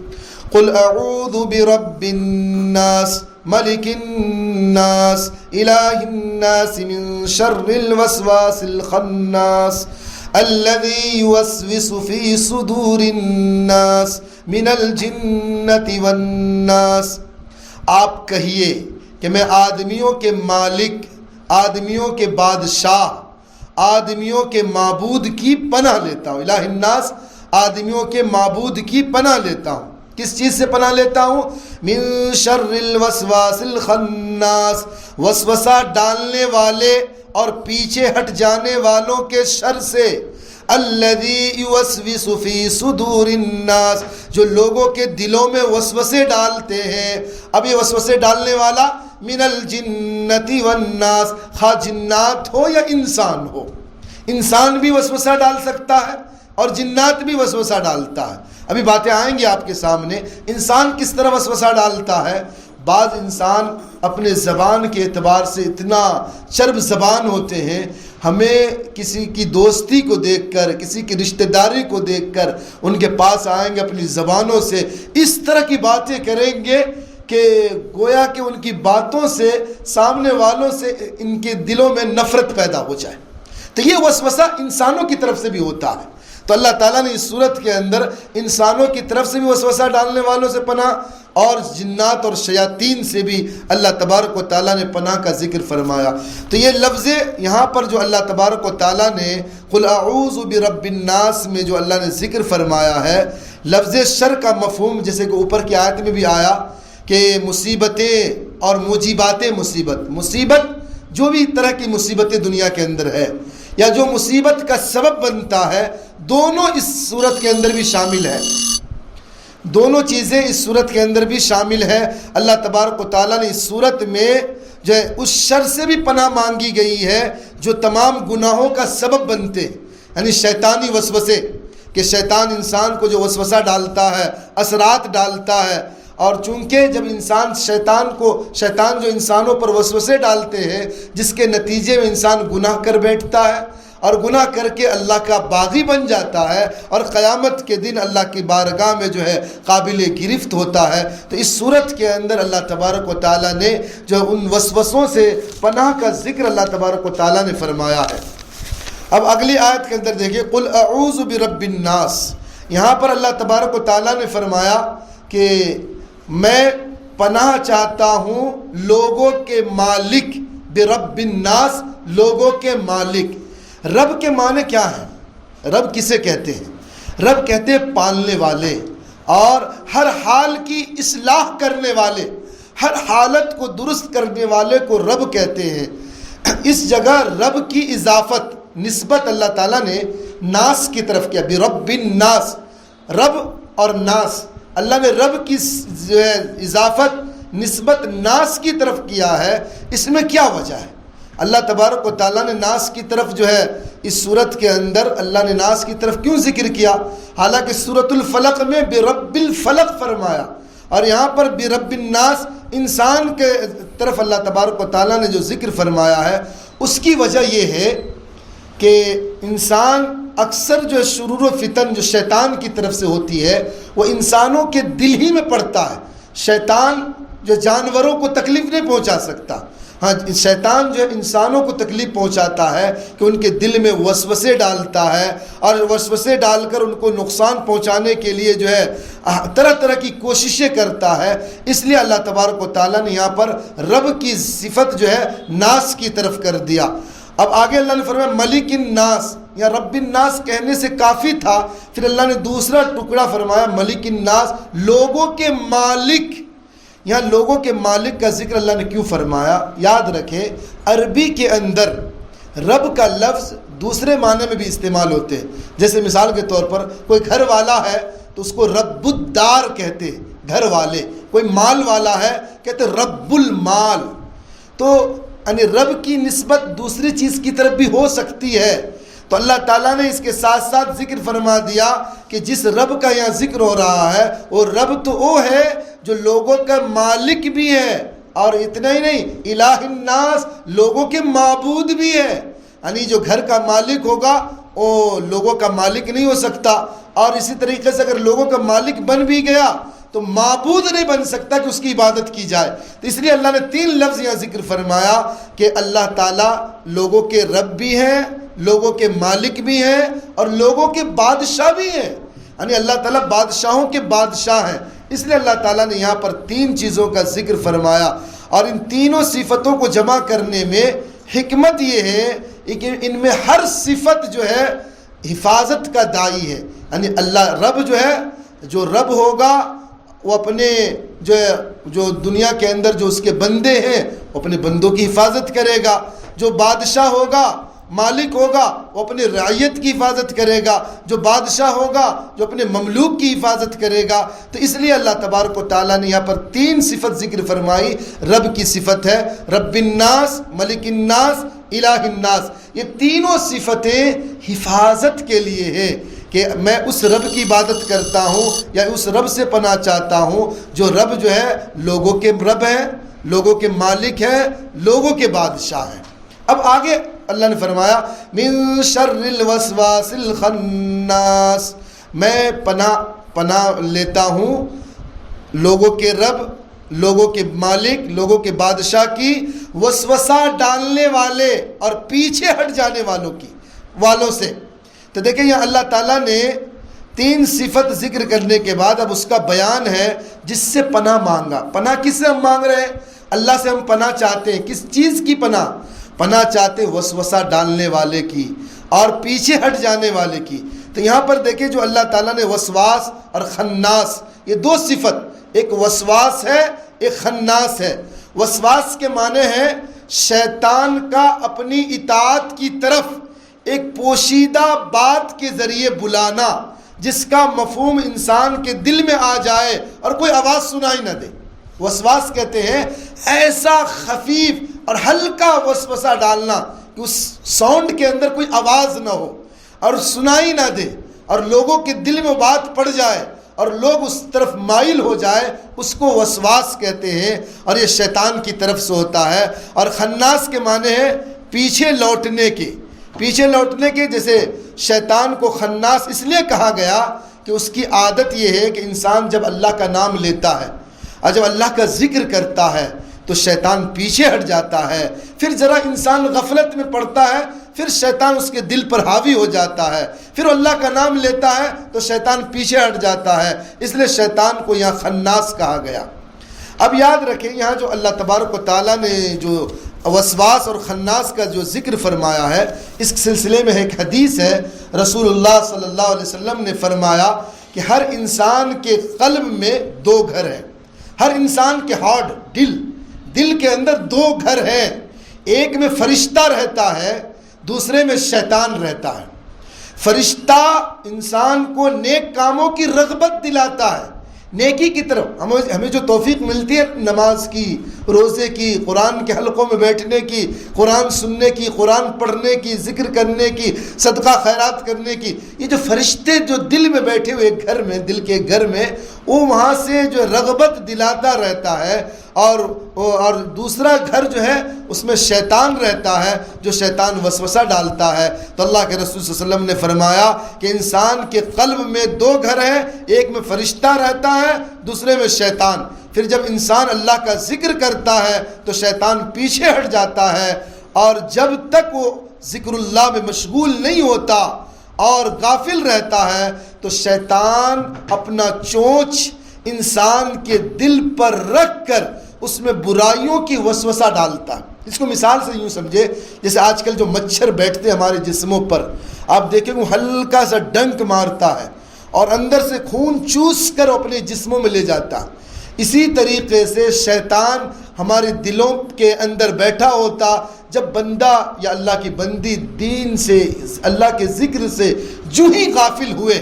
قل اعوذ برب الناس ملک الناس الہ الناس من شر الوسواس الخناس الذي يوسوس في صدور الناس من الجنة والناس۔ آپ کہیے کہ میں آدمیوں کے مالک، آدمیوں کے بادشاہ، آدمیوں کے معبود کی پناہ لیتا ہوں۔ الہ الناس، آدمیوں کے معبود کی پناہ لیتا ہوں۔ کس چیز سے پناہ لیتا ہوں؟ من شر الوسواس الخناس، وسوسہ ڈالنے والے اور پیچھے ہٹ جانے والوں کے شر سے۔ الذی یوسوس فی صدور الناس، جو لوگوں کے دلوں میں وسوسے ڈالتے ہیں۔ اب یہ وسوسے ڈالنے والا من الجنۃ والناس، خواہ جنات ہو یا انسان ہو، انسان بھی وسوسہ ڈال سکتا ہے اور جنات بھی وسوسہ ڈالتا ہے۔ ابھی باتیں آئیں گی آپ کے سامنے، انسان کس طرح وسوسہ ڈالتا ہے۔ بعض انسان اپنے زبان کے اعتبار سے اتنا چرب زبان ہوتے ہیں، ہمیں کسی کی دوستی کو دیکھ کر، کسی کی رشتہ داری کو دیکھ کر ان کے پاس آئیں گے، اپنی زبانوں سے اس طرح کی باتیں کریں گے کہ گویا کہ ان کی باتوں سے سامنے والوں سے ان کے دلوں میں نفرت پیدا ہو جائے۔ تو یہ وسوسہ انسانوں کی طرف سے بھی ہوتا ہے۔ تو اللہ تعالیٰ نے اس صورت کے اندر انسانوں کی طرف سے بھی وسوسہ ڈالنے والوں سے پناہ، اور جنات اور شیاطین سے بھی اللہ تبارک و تعالیٰ نے پناہ کا ذکر فرمایا۔ تو یہ لفظ یہاں پر جو اللہ تبارک و تعالیٰ نے قل اعوذ برب الناس میں جو اللہ نے ذکر فرمایا ہے، لفظ شر کا مفہوم جیسے کہ اوپر کی آیت میں بھی آیا کہ مصیبتیں اور موجبات مصیبت جو بھی طرح کی مصیبتیں دنیا کے اندر ہے یا جو مصیبت کا سبب بنتا ہے، دونوں اس صورت کے اندر بھی شامل ہے۔ دونوں چیزیں اس صورت کے اندر بھی شامل ہے۔ اللہ تبارک و تعالیٰ نے اس صورت میں جو ہے اس شر سے بھی پناہ مانگی گئی ہے جو تمام گناہوں کا سبب بنتے ہیں، یعنی شیطانی وسوسے، کہ شیطان انسان کو جو وسوسہ ڈالتا ہے، اثرات ڈالتا ہے، اور چونکہ جب شیطان جو انسانوں پر وسوسے ڈالتے ہیں، جس کے نتیجے میں انسان گناہ کر بیٹھتا ہے اور گناہ کر کے اللہ کا باغی بن جاتا ہے اور قیامت کے دن اللہ کی بارگاہ میں جو ہے قابل گرفت ہوتا ہے۔ تو اس صورت کے اندر اللہ تبارک و تعالیٰ نے جو ان وسوسوں سے پناہ کا ذکر اللہ تبارک و تعالیٰ نے فرمایا ہے۔ اب اگلی آیت کے اندر دیکھیں، قل اعوذ برب الناس، یہاں پر اللہ تبارک و تعالیٰ نے فرمایا کہ میں پناہ چاہتا ہوں لوگوں کے مالک، برب الناس، لوگوں کے مالک۔ رب کے معنی کیا ہیں؟ رب کسے کہتے ہیں؟ رب کہتے ہیں پالنے والے اور ہر حال کی اصلاح کرنے والے، ہر حالت کو درست کرنے والے کو رب کہتے ہیں۔ اس جگہ رب کی اضافت، نسبت اللہ تعالیٰ نے ناس کی طرف کیا، برب الناس، رب اور ناس، اللہ نے رب کی جو ہے اضافت نسبت ناس کی طرف کیا ہے، اس میں کیا وجہ ہے؟ اللہ تبارک و تعالیٰ نے ناس کی طرف جو ہے اس صورت کے اندر اللہ نے ناس کی طرف کیوں ذکر کیا؟ حالانکہ سورۃ الفلق میں برب الفلق فرمایا، اور یہاں پر برب الناس انسان کے طرف اللہ تبارک و تعالیٰ نے جو ذکر فرمایا ہے، اس کی وجہ یہ ہے کہ انسان اکثر جو شرور و فتن جو شیطان کی طرف سے ہوتی ہے وہ انسانوں کے دل ہی میں پڑتا ہے۔ شیطان جو جانوروں کو تکلیف نہیں پہنچا سکتا، ہاں شیطان جو انسانوں کو تکلیف پہنچاتا ہے کہ ان کے دل میں وسوسے ڈالتا ہے، اور وسوسے ڈال کر ان کو نقصان پہنچانے کے لیے جو ہے طرح طرح کی کوششیں کرتا ہے۔ اس لیے اللہ تبارک و تعالیٰ نے یہاں پر رب کی صفت جو ہے ناس کی طرف کر دیا۔ اب آگے اللہ نے فرمایا ملک الناس، یا رب الناس کہنے سے کافی تھا، پھر اللہ نے دوسرا ٹکڑا فرمایا ملک الناس، لوگوں کے مالک۔ یہاں لوگوں کے مالک کا ذکر اللہ نے کیوں فرمایا؟ یاد رکھیں عربی کے اندر رب کا لفظ دوسرے معنی میں بھی استعمال ہوتے ہیں۔ جیسے مثال کے طور پر کوئی گھر والا ہے تو اس کو رب الدار کہتے ہیں، گھر والے۔ کوئی مال والا ہے کہتے رب المال۔ تو یعنی رب کی نسبت دوسری چیز کی طرف بھی ہو سکتی ہے۔ تو اللہ تعالیٰ نے اس کے ساتھ ساتھ ذکر فرما دیا کہ جس رب کا یہاں ذکر ہو رہا ہے وہ رب تو وہ ہے جو لوگوں کا مالک بھی ہے، اور اتنا ہی نہیں الہ الناس، لوگوں کے معبود بھی ہے۔ یعنی جو گھر کا مالک ہوگا وہ لوگوں کا مالک نہیں ہو سکتا، اور اسی طریقے سے اگر لوگوں کا مالک بن بھی گیا تو معبود نہیں بن سکتا کہ اس کی عبادت کی جائے۔ تو اس لیے اللہ نے 3 لفظ یہاں ذکر فرمایا کہ اللہ تعالیٰ لوگوں کے رب بھی ہیں، لوگوں کے مالک بھی ہیں، اور لوگوں کے بادشاہ بھی ہیں۔ یعنی اللہ تعالیٰ بادشاہوں کے بادشاہ ہیں۔ اس لیے اللہ تعالیٰ نے یہاں پر 3 چیزوں کا ذکر فرمایا، اور ان تینوں صفتوں کو جمع کرنے میں حکمت یہ ہے کہ ان میں ہر صفت جو ہے حفاظت کا داعی ہے۔ یعنی اللہ رب جو ہے، جو رب ہوگا وہ اپنے جو دنیا کے اندر جو اس کے بندے ہیں وہ اپنے بندوں کی حفاظت کرے گا۔ جو بادشاہ ہوگا، مالک ہوگا، وہ اپنے رعیت کی حفاظت کرے گا۔ جو بادشاہ ہوگا جو اپنے مملوک کی حفاظت کرے گا۔ تو اس لیے اللہ تبارک و تعالیٰ نے یہاں پر 3 صفت ذکر فرمائی۔ رب کی صفت ہے رب الناس، ملک الناس، الہ الناس۔ یہ تینوں صفتیں حفاظت کے لیے ہیں کہ میں اس رب کی عبادت کرتا ہوں یا اس رب سے پناہ چاہتا ہوں جو رب جو ہے لوگوں کے رب ہے، لوگوں کے مالک ہے، لوگوں کے بادشاہ ہیں۔ اب آگے اللہ نے فرمایا من شر الوسواس الخناس، میں پناہ لیتا ہوں لوگوں کے رب، لوگوں کے مالک، لوگوں کے بادشاہ کی وسوسہ ڈالنے والے اور پیچھے ہٹ جانے والوں سے۔ تو دیکھیں یہ اللہ تعالیٰ نے 3 صفت ذکر کرنے کے بعد اب اس کا بیان ہے جس سے پناہ مانگا۔ پناہ کس سے ہم مانگ رہے ہیں؟ اللہ سے ہم پناہ چاہتے ہیں۔ کس چیز کی پناہ؟ پناہ چاہتے وسوسہ ڈالنے والے کی اور پیچھے ہٹ جانے والے کی۔ تو یہاں پر دیکھیں جو اللہ تعالیٰ نے وسواس اور خناس، یہ 2 صفت، ایک وسواس ہے ایک خناس ہے۔ وسواس کے معنی ہے شیطان کا اپنی اطاعت کی طرف ایک پوشیدہ بات کے ذریعے بلانا، جس کا مفہوم انسان کے دل میں آ جائے اور کوئی آواز سنائی نہ دے۔ وسواس کہتے ہیں ایسا خفیف اور ہلکا وسوسہ ڈالنا کہ اس ساؤنڈ کے اندر کوئی آواز نہ ہو اور سنائی نہ دے، اور لوگوں کے دل میں بات پڑ جائے اور لوگ اس طرف مائل ہو جائے، اس کو وسواس کہتے ہیں، اور یہ شیطان کی طرف سے ہوتا ہے۔ اور خناس کے معنی ہے پیچھے لوٹنے کے، پیچھے لوٹنے کے۔ جیسے شیطان کو خناس اس لیے کہا گیا کہ اس کی عادت یہ ہے کہ انسان جب اللہ کا نام لیتا ہے اور جب اللہ کا ذکر کرتا ہے تو شیطان پیچھے ہٹ جاتا ہے، پھر ذرا انسان غفلت میں پڑتا ہے، پھر شیطان اس کے دل پر حاوی ہو جاتا ہے، پھر اللہ کا نام لیتا ہے تو شیطان پیچھے ہٹ جاتا ہے۔ اس لیے شیطان کو یہاں خناس کہا گیا۔ اب یاد رکھیں یہاں جو اللہ تبارک و تعالیٰ نے جو وسواس اور خناس کا جو ذکر فرمایا ہے، اس سلسلے میں ایک حدیث ہے، رسول اللہ صلی اللہ علیہ وسلم نے فرمایا کہ ہر انسان کے قلب میں 2 گھر ہیں۔ ہر انسان کے ہارٹ، دل کے اندر 2 گھر ہیں۔ ایک میں فرشتہ رہتا ہے، دوسرے میں شیطان رہتا ہے۔ فرشتہ انسان کو نیک کاموں کی رغبت دلاتا ہے، نیکی کی طرف ہمیں جو توفیق ملتی ہے نماز کی، روزے کی، قرآن کے حلقوں میں بیٹھنے کی، قرآن سننے کی، قرآن پڑھنے کی، ذکر کرنے کی، صدقہ خیرات کرنے کی، یہ جو فرشتے جو دل میں بیٹھے ہوئے گھر میں، دل کے گھر میں، وہ وہاں سے جو رغبت دلاتا رہتا ہے، اور دوسرا گھر جو ہے اس میں شیطان رہتا ہے جو شیطان وسوسہ ڈالتا ہے۔ تو اللہ کے رسول صلی اللہ علیہ وسلم نے فرمایا کہ انسان کے قلب میں 2 گھر ہیں، ایک میں فرشتہ رہتا ہے، دوسرے میں شیطان۔ پھر جب انسان اللہ کا ذکر کرتا ہے تو شیطان پیچھے ہٹ جاتا ہے، اور جب تک وہ ذکر اللہ میں مشغول نہیں ہوتا اور غافل رہتا ہے تو شیطان اپنا چونچ انسان کے دل پر رکھ کر اس میں برائیوں کی وسوسہ ڈالتا ہے۔ اس کو مثال سے یوں سمجھے، جیسے آج کل جو مچھر بیٹھتے ہیں ہمارے جسموں پر، آپ دیکھیں وہ ہلکا سا ڈنک مارتا ہے اور اندر سے خون چوس کر اپنے جسموں میں لے جاتا ہے۔ اسی طریقے سے شیطان ہمارے دلوں کے اندر بیٹھا ہوتا، جب بندہ یا اللہ کی بندی دین سے، اللہ کے ذکر سے جو ہی غافل ہوئے،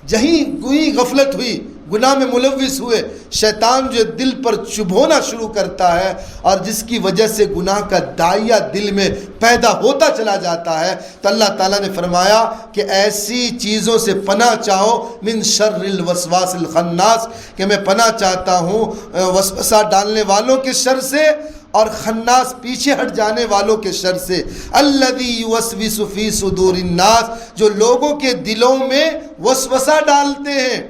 جہیں کوئی غفلت ہوئی، گناہ میں ملوث ہوئے، شیطان جو دل پر چبھونا شروع کرتا ہے، اور جس کی وجہ سے گناہ کا داعیہ دل میں پیدا ہوتا چلا جاتا ہے۔ تو اللہ تعالیٰ نے فرمایا کہ ایسی چیزوں سے پناہ چاہو، من شر الوسواس الخناس، کہ میں پناہ چاہتا ہوں وسوسہ ڈالنے والوں کے شر سے، اور خناس پیچھے ہٹ جانے والوں کے شر سے، الذی یوسوس فی صدور الناس، جو لوگوں کے دلوں میں وسوسہ ڈالتے ہیں۔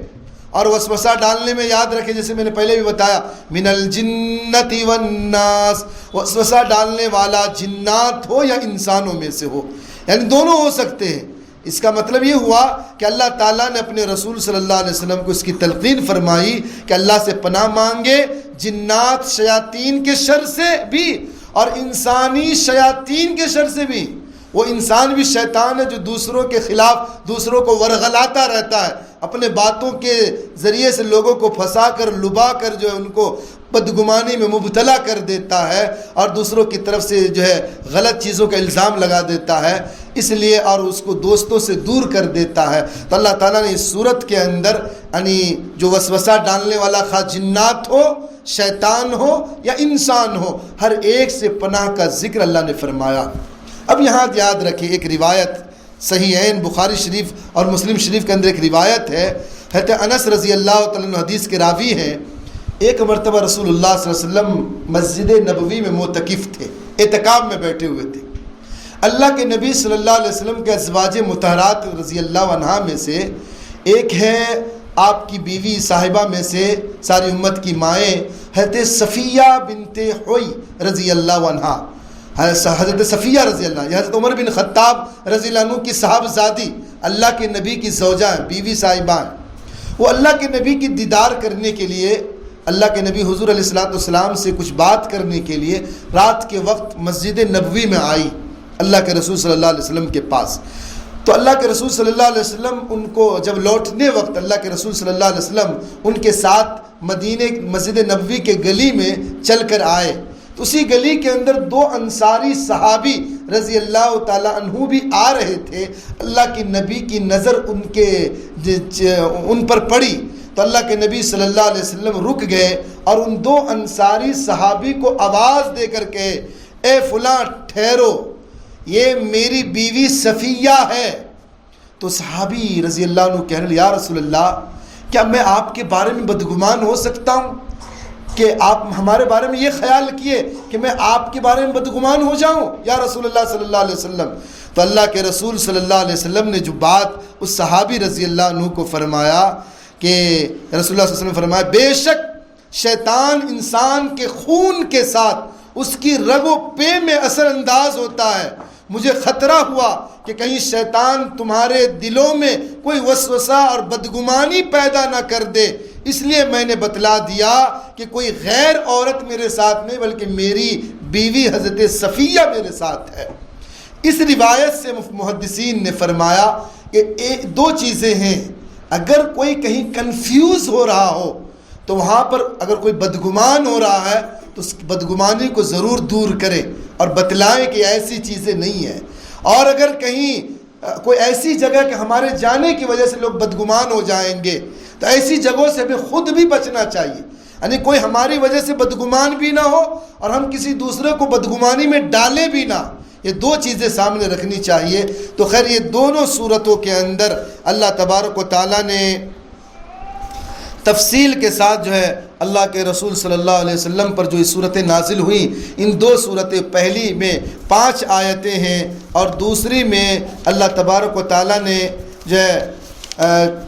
اور وسوسہ ڈالنے میں یاد رکھیں، جیسے میں نے پہلے بھی بتایا، من الجنت والناس، وسوسہ ڈالنے والا جنات ہو یا انسانوں میں سے ہو، یعنی دونوں ہو سکتے ہیں۔ اس کا مطلب یہ ہوا کہ اللہ تعالیٰ نے اپنے رسول صلی اللہ علیہ وسلم کو اس کی تلقین فرمائی کہ اللہ سے پناہ مانگے جنات شیاطین کے شر سے بھی اور انسانی شیاطین کے شر سے بھی۔ وہ انسان بھی شیطان ہے جو دوسروں کے خلاف دوسروں کو ورغلاتا رہتا ہے، اپنے باتوں کے ذریعے سے لوگوں کو پھنسا کر، لبا کر جو ہے ان کو بدگمانی میں مبتلا کر دیتا ہے، اور دوسروں کی طرف سے جو ہے غلط چیزوں کا الزام لگا دیتا ہے، اس لیے اور اس کو دوستوں سے دور کر دیتا ہے۔ تو اللہ تعالیٰ نے اس صورت کے اندر یعنی جو وسوسہ ڈالنے والا خواہ جنات ہو، شیطان ہو یا انسان ہو، ہر ایک سے پناہ کا ذکر اللہ نے فرمایا۔ اب یہاں یاد رکھیں، ایک روایت صحیحین بخاری شریف اور مسلم شریف کے اندر ایک روایت ہے، حضرت انس رضی اللہ تعالیٰ عنہ حدیث کے راوی ہیں، ایک مرتبہ رسول اللہ صلی اللہ علیہ وسلم مسجد نبوی میں معتکف تھے، اعتکاف میں بیٹھے ہوئے تھے۔ اللہ کے نبی صلی اللہ علیہ وسلم کے ازواج مطہرات رضی اللہ عنہا میں سے ایک ہے آپ کی بیوی صاحبہ میں سے ساری امت کی مائیں حضرت صفیہ بنت حوی رضی اللہ عنہا، حضرت صفیہ رضی اللہ، حضرت عمر بن خطاب رضی اللہ عنہ کی صاحبزادی، اللہ کے نبی کی زوجہ ہیں، بیوی صاحبہ ہیں۔ وہ اللہ کے نبی کی دیدار کرنے کے لیے، اللہ کے نبی حضور علیہ الصلوۃ والسلام سے کچھ بات کرنے کے لیے رات کے وقت مسجد نبوی میں آئی اللہ کے رسول صلی اللہ علیہ وسلم کے پاس۔ تو اللہ کے رسول صلی اللہ علیہ وسلم ان کو جب لوٹنے وقت اللہ کے رسول صلی اللہ علیہ وسلم ان کے ساتھ مدینے مسجد نبوی کے گلی میں چل کر آئے، تو اسی گلی کے اندر 2 انصاری صحابی رضی اللہ تعالیٰ عنہ بھی آ رہے تھے۔ اللہ کے نبی کی نظر ان پر پڑی تو اللہ کے نبی صلی اللہ علیہ وسلم رک گئے اور ان 2 انصاری صحابی کو آواز دے کر کہے، اے فلاں ٹھہرو، یہ میری بیوی صفیہ ہے۔ تو صحابی رضی اللہ عنہ کہنے لگے، یا رسول اللہ، کیا میں آپ کے بارے میں بدگمان ہو سکتا ہوں کہ آپ ہمارے بارے میں یہ خیال کیے کہ میں آپ کے بارے میں بدگمان ہو جاؤں یا رسول اللہ صلی اللہ علیہ وسلم؟ تو اللہ کے رسول صلی اللہ علیہ وسلم نے جو بات اس صحابی رضی اللہ عنہ کو فرمایا کہ رسول اللہ صلی اللہ علیہ وسلم نے فرمایا، بے شک شیطان انسان کے خون کے ساتھ اس کی رگ و پے میں اثر انداز ہوتا ہے۔ مجھے خطرہ ہوا کہ کہیں شیطان تمہارے دلوں میں کوئی وسوسہ اور بدگمانی پیدا نہ کر دے، اس لیے میں نے بتلا دیا کہ کوئی غیر عورت میرے ساتھ نہیں بلکہ میری بیوی حضرت صفیہ میرے ساتھ ہے۔ اس روایت سے محدثین نے فرمایا کہ 2 چیزیں ہیں، اگر کوئی کہیں کنفیوز ہو رہا ہو تو وہاں پر اگر کوئی بدگمان ہو رہا ہے تو اس بدگمانی کو ضرور دور کرے اور بتلائیں کہ ایسی چیزیں نہیں ہیں، اور اگر کہیں کوئی ایسی جگہ کہ ہمارے جانے کی وجہ سے لوگ بدگمان ہو جائیں گے تو ایسی جگہوں سے ہمیں خود بھی بچنا چاہیے، یعنی کوئی ہماری وجہ سے بدگمان بھی نہ ہو اور ہم کسی دوسرے کو بدگمانی میں ڈالیں بھی نہ، یہ دو چیزیں سامنے رکھنی چاہیے۔ تو خیر یہ دونوں صورتوں کے اندر اللہ تبارک و تعالیٰ نے تفصیل کے ساتھ جو ہے اللہ کے رسول صلی اللہ علیہ وسلم پر جو یہ صورتیں نازل ہوئیں، ان دو صورتیں، پہلی میں 5 آیتیں ہیں اور دوسری میں اللہ تبارک و تعالیٰ نے جو ہے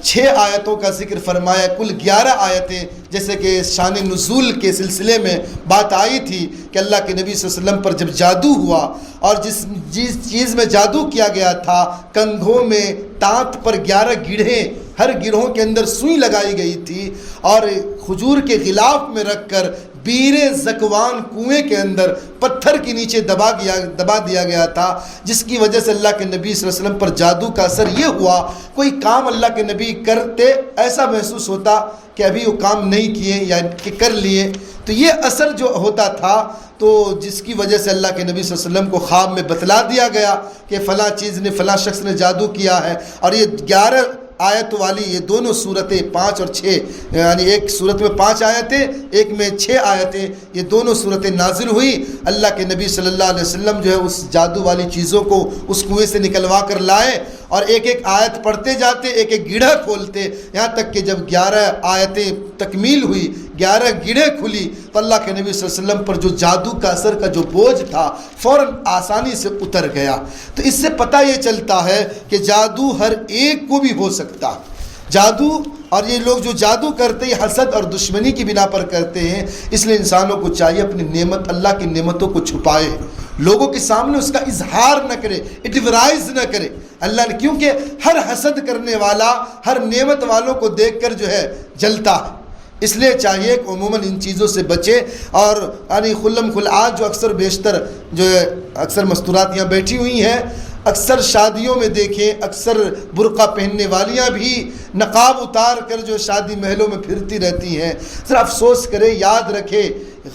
6 آیتوں کا ذکر فرمایا، کل 11 آیتیں، جیسے کہ شان نزول کے سلسلے میں بات آئی تھی کہ اللہ کے نبی صلی اللہ علیہ وسلم پر جب جادو ہوا اور جس چیز میں جادو کیا گیا تھا، کندھوں میں تانت پر 11 گڑھیں، ہر گڑھوں کے اندر سوئی لگائی گئی تھی اور کھجور کے غلاف میں رکھ کر بیر زکوان کنویں کے اندر پتھر کے نیچے دبا دیا گیا تھا، جس کی وجہ سے اللہ کے نبی صلی اللہ علیہ وسلم پر جادو کا اثر یہ ہوا، کوئی کام اللہ کے نبی کرتے ایسا محسوس ہوتا کہ ابھی وہ کام نہیں کیے یا کہ کر لیے، تو یہ اثر جو ہوتا تھا، تو جس کی وجہ سے اللہ کے نبی صلی اللہ علیہ وسلم کو خواب میں بتلا دیا گیا کہ فلاں چیز نے، فلاں شخص نے جادو کیا ہے۔ اور یہ 11 آیت والی یہ دونوں صورتیں 5 اور 6، یعنی ایک صورت میں 5 آیتیں، ایک میں 6 آیتیں، یہ دونوں صورتیں نازل ہوئی۔ اللہ کے نبی صلی اللہ علیہ وسلم جو ہے اس جادو والی چیزوں کو اس کنویں سے نکلوا کر لائے اور ایک ایک آیت پڑھتے جاتے، ایک ایک گڑھا کھولتے، یہاں تک کہ جب 11 آیتیں تکمیل ہوئی، 11 گڑھیں کھلی، تو اللہ کے نبی صلی اللہ علیہ وسلم پر جو جادو کا اثر کا جو بوجھ تھا فوراً آسانی سے اتر گیا۔ تو اس سے پتہ یہ چلتا ہے کہ جادو ہر ایک کو بھی ہو سکتا، جادو، اور یہ لوگ جو جادو کرتے ہیں حسد اور دشمنی کی بنا پر کرتے ہیں، اس لیے انسانوں کو چاہیے اپنی نعمت، اللہ کی نعمتوں کو چھپائے، لوگوں کے سامنے اس کا اظہار نہ کرے، ایڈورٹائز نہ کرے اللہ نے، کیونکہ ہر حسد کرنے والا ہر نعمت والوں کو دیکھ کر جو ہے جلتا ہے، اس لیے چاہیے کہ عموماً ان چیزوں سے بچے۔ اور یعنی خلم خلعات جو اکثر بیشتر جو ہے اکثر مستورات یہاں بیٹھی ہوئی ہیں، اکثر شادیوں میں دیکھیں، اکثر برقع پہننے والیاں بھی نقاب اتار کر جو شادی محلوں میں پھرتی رہتی ہیں، ذرا افسوس کرے، یاد رکھے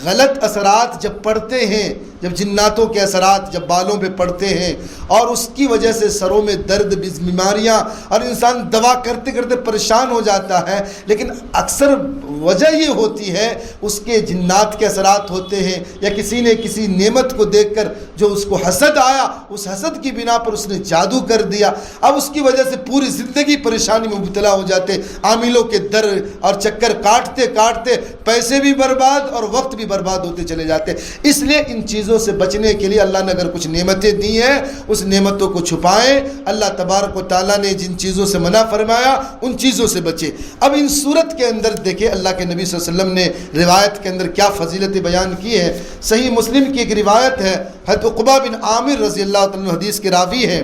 غلط اثرات جب پڑتے ہیں، جب جناتوں کے اثرات جب بالوں پہ پڑتے ہیں اور اس کی وجہ سے سروں میں درد، بیماریاں، اور انسان دوا کرتے کرتے پریشان ہو جاتا ہے، لیکن اکثر وجہ یہ ہوتی ہے اس کے جنات کے اثرات ہوتے ہیں، یا کسی نے کسی نعمت کو دیکھ کر جو اس کو حسد آیا، اس حسد کی بنا پر اس نے جادو کر دیا، اب اس کی وجہ سے پوری زندگی پریشانی میں مبتلا ہو جاتے، عاملوں کے در اور چکر کاٹتے کاٹتے پیسے بھی برباد اور وقت بھی برباد ہوتے چلے جاتے۔ اس لیے ان چیزوں سے بچنے کے لیے اللہ نے اگر کچھ نعمتیں دی ہیں، اس نعمتوں کو چھپائیں، اللہ تبارک و تعالیٰ نے جن چیزوں سے منع فرمایا ان چیزوں سے بچے۔ اب ان صورت کے اندر دیکھیں اللہ کے نبی صلی اللہ علیہ وسلم نے روایت کے اندر کیا فضیلتیں بیان کی ہے۔ صحیح مسلم کی ایک روایت ہے، حضرت عقبہ بن عامر رضی اللہ عنہ حدیث کے راوی ہیں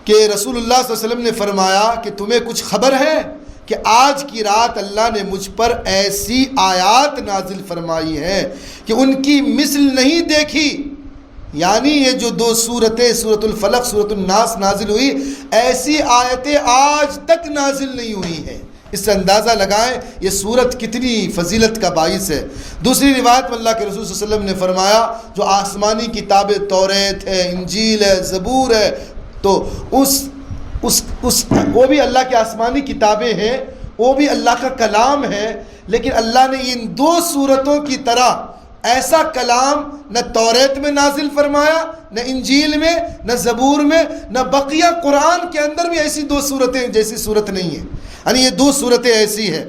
کہ رسول اللہ صلی اللہ علیہ وسلم نے فرمایا کہ تمہیں کچھ خبر ہے کہ آج کی رات اللہ نے مجھ پر ایسی آیات نازل فرمائی ہیں کہ ان کی مثل نہیں دیکھی، یعنی یہ جو 2 صورتیں سورۃ الفلق، سورۃ الناس نازل ہوئی، ایسی آیتیں آج تک نازل نہیں ہوئی ہیں۔ اس سے اندازہ لگائیں یہ صورت کتنی فضیلت کا باعث ہے۔ دوسری روایت میں اللہ کے رسول صلی اللہ علیہ وسلم نے فرمایا جو آسمانی کتابیں توریت ہے، انجیل ہے، زبور ہے، تو وہ بھی اللہ کی آسمانی کتابیں ہیں، وہ بھی اللہ کا کلام ہے، لیکن اللہ نے ان 2 صورتوں کی طرح ایسا کلام نہ توریت میں نازل فرمایا، نہ انجیل میں، نہ زبور میں، نہ بقیہ قرآن کے اندر بھی ایسی 2 صورتیں جیسی صورت نہیں ہے، یعنی یہ 2 صورتیں ایسی ہیں۔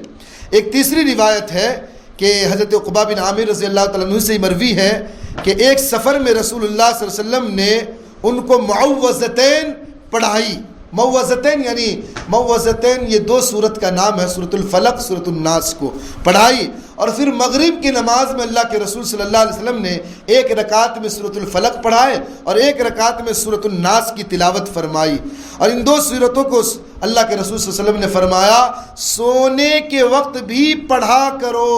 ایک تیسری روایت ہے کہ حضرت عقبہ بن عامر رضی اللہ تعالیٰ عنہ سے مروی ہے کہ ایک سفر میں رسول اللہ صلی اللہ علیہ وسلم نے ان کو معوذتین پڑھائی۔ معوذتین یعنی معوذتین یہ 2 صورت کا نام ہے، سورۃ الفلق، سورۃ الناس کو پڑھائی، اور پھر مغرب کی نماز میں اللہ کے رسول صلی اللہ علیہ وسلم نے ایک رکعت میں سورۃ الفلق پڑھائے اور ایک رکعت میں سورۃ الناس کی تلاوت فرمائی، اور ان 2 صورتوں کو اللہ کے رسول صلی اللہ علیہ وسلم نے فرمایا سونے کے وقت بھی پڑھا کرو،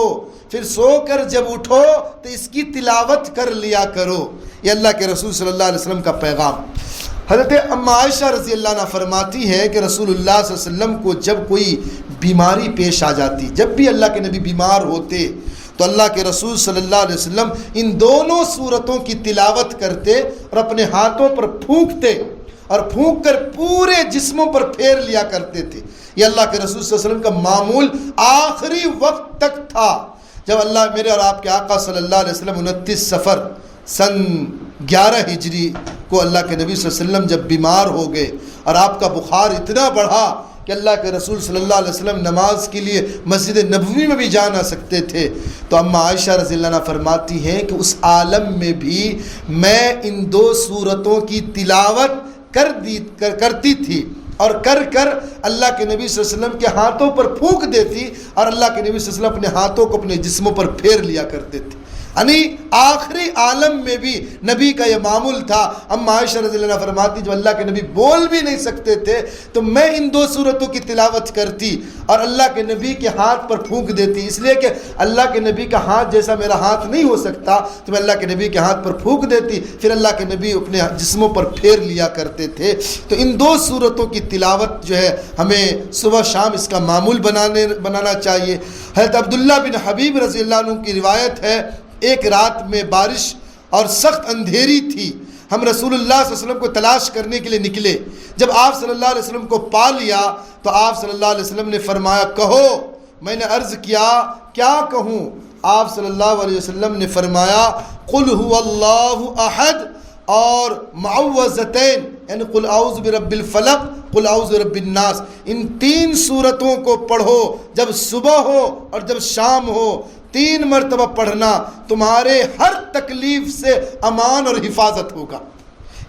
پھر سو کر جب اٹھو تو اس کی تلاوت کر لیا کرو۔ یہ اللہ کے رسول صلی اللہ علیہ وسلم کا پیغام۔ حضرت ام عائشہ رضی اللہ عنہ فرماتی ہے کہ رسول اللہ صلی اللہ علیہ وسلم کو جب کوئی بیماری پیش آ جاتی، جب بھی اللہ کے نبی بیمار ہوتے تو اللہ کے رسول صلی اللہ علیہ وسلم ان دونوں صورتوں کی تلاوت کرتے اور اپنے ہاتھوں پر پھونکتے اور پھونک کر پورے جسموں پر پھیر لیا کرتے تھے، یہ اللہ کے رسول صلی اللہ علیہ وسلم کا معمول آخری وقت تک تھا. جب اللہ میرے اور آپ کے آقا صلی اللہ علیہ وسلم 29 صفر سن 11 ہجری کو اللہ کے نبی صلی اللہ علیہ وسلم جب بیمار ہو گئے اور آپ کا بخار اتنا بڑھا کہ اللہ کے رسول صلی اللہ علیہ وسلم نماز کے لیے مسجد نبوی میں بھی جا نہ سکتے تھے، تو اماں عائشہ رضی اللہ عنہا فرماتی ہیں کہ اس عالم میں بھی میں ان 2 سورتوں کی تلاوت کرتی تھی اور کر اللہ کے نبی صلی اللہ علیہ وسلم کے ہاتھوں پر پھونک دیتی اور اللہ کے نبی صلی اللہ علیہ وسلم اپنے ہاتھوں کو اپنے جسموں پر پھیر لیا کرتے تھے. یعنی آخری عالم میں بھی نبی کا یہ معمول تھا. اماں عائشہ رضی اللہ عنہا فرماتی جو اللہ کے نبی بول بھی نہیں سکتے تھے تو میں ان 2 سورتوں کی تلاوت کرتی اور اللہ کے نبی کے ہاتھ پر پھونک دیتی، اس لیے کہ اللہ کے نبی کا ہاتھ جیسا میرا ہاتھ نہیں ہو سکتا تو میں اللہ کے نبی کے ہاتھ پر پھونک دیتی، پھر اللہ کے نبی اپنے جسموں پر پھیر لیا کرتے تھے. تو ان 2 سورتوں کی تلاوت جو ہے ہمیں صبح شام اس کا معمول بنانا چاہیے. حضرت عبداللہ بن حبیب رضی اللہ عنہ کی روایت ہے، ایک رات میں بارش اور سخت اندھیری تھی، ہم رسول اللہ صلی اللہ علیہ وسلم کو تلاش کرنے کے لیے نکلے. جب آپ صلی اللہ علیہ وسلم کو پا لیا تو آپ صلی اللہ علیہ وسلم نے فرمایا کہو. میں نے عرض کیا کیا کہوں؟ آپ صلی اللہ علیہ وسلم نے فرمایا قل هو اللہ احد اور معوذتین، یعنی قل اعوذ برب الفلق قل اعوذ برب الناس، ان 3 سورتوں کو پڑھو جب صبح ہو اور جب شام ہو. 3 مرتبہ پڑھنا تمہارے ہر تکلیف سے امان اور حفاظت ہوگا.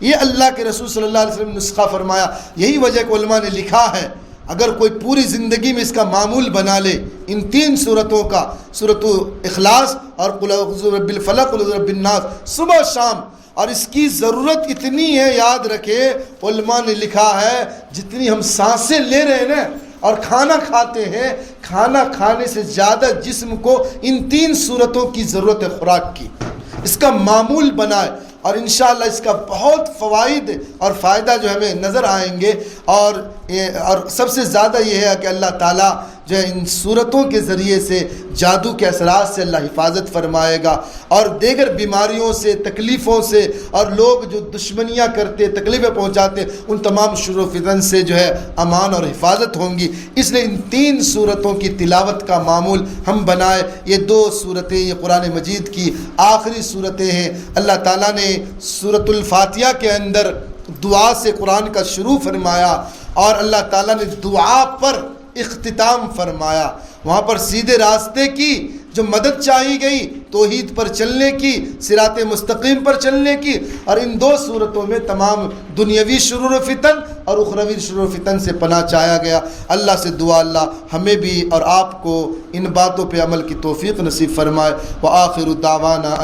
یہ اللہ کے رسول صلی اللہ علیہ وسلم نے نسخہ فرمایا. یہی وجہ کو علماء نے لکھا ہے اگر کوئی پوری زندگی میں اس کا معمول بنا لے ان 3 سورتوں کا، سورۃ اخلاص اور قل اعوذ برب الفلق قل اعوذ برب الناس صبح شام، اور اس کی ضرورت اتنی ہے، یاد رکھے علماء نے لکھا ہے جتنی ہم سانسیں لے رہے ہیں نا اور کھانا کھاتے ہیں، کھانا کھانے سے زیادہ جسم کو ان 3 سورتوں کی ضرورت ہے خوراک کی. اس کا معمول بنائے اور انشاءاللہ اس کا بہت فوائد اور فائدہ جو ہمیں نظر آئیں گے. اور سب سے زیادہ یہ ہے کہ اللہ تعالیٰ جو ہے ان صورتوں کے ذریعے سے جادو کے اثرات سے اللہ حفاظت فرمائے گا اور دیگر بیماریوں سے، تکلیفوں سے، اور لوگ جو دشمنیاں کرتے، تکلیفیں پہنچاتے، ان تمام شر و فتن سے جو ہے امان اور حفاظت ہوں گی. اس لیے ان 3 سورتوں کی تلاوت کا معمول ہم بنائے. یہ 2 سورتیں یہ قرآن مجید کی آخری سورتیں ہیں. اللہ تعالیٰ نے سورۃ الفاتحہ کے اندر دعا سے قرآن کا شروع فرمایا اور اللہ تعالیٰ نے دعا پر اختتام فرمایا. وہاں پر سیدھے راستے کی جو مدد چاہی گئی، توحید پر چلنے کی، صراط مستقیم پر چلنے کی، اور ان 2 صورتوں میں تمام دنیاوی شرور و فتن اور اخروی شرور و فتن سے پناہ چاہا گیا. اللہ سے دعا اللہ ہمیں بھی اور آپ کو ان باتوں پہ عمل کی توفیق نصیب فرمائے. وآخر دعوانا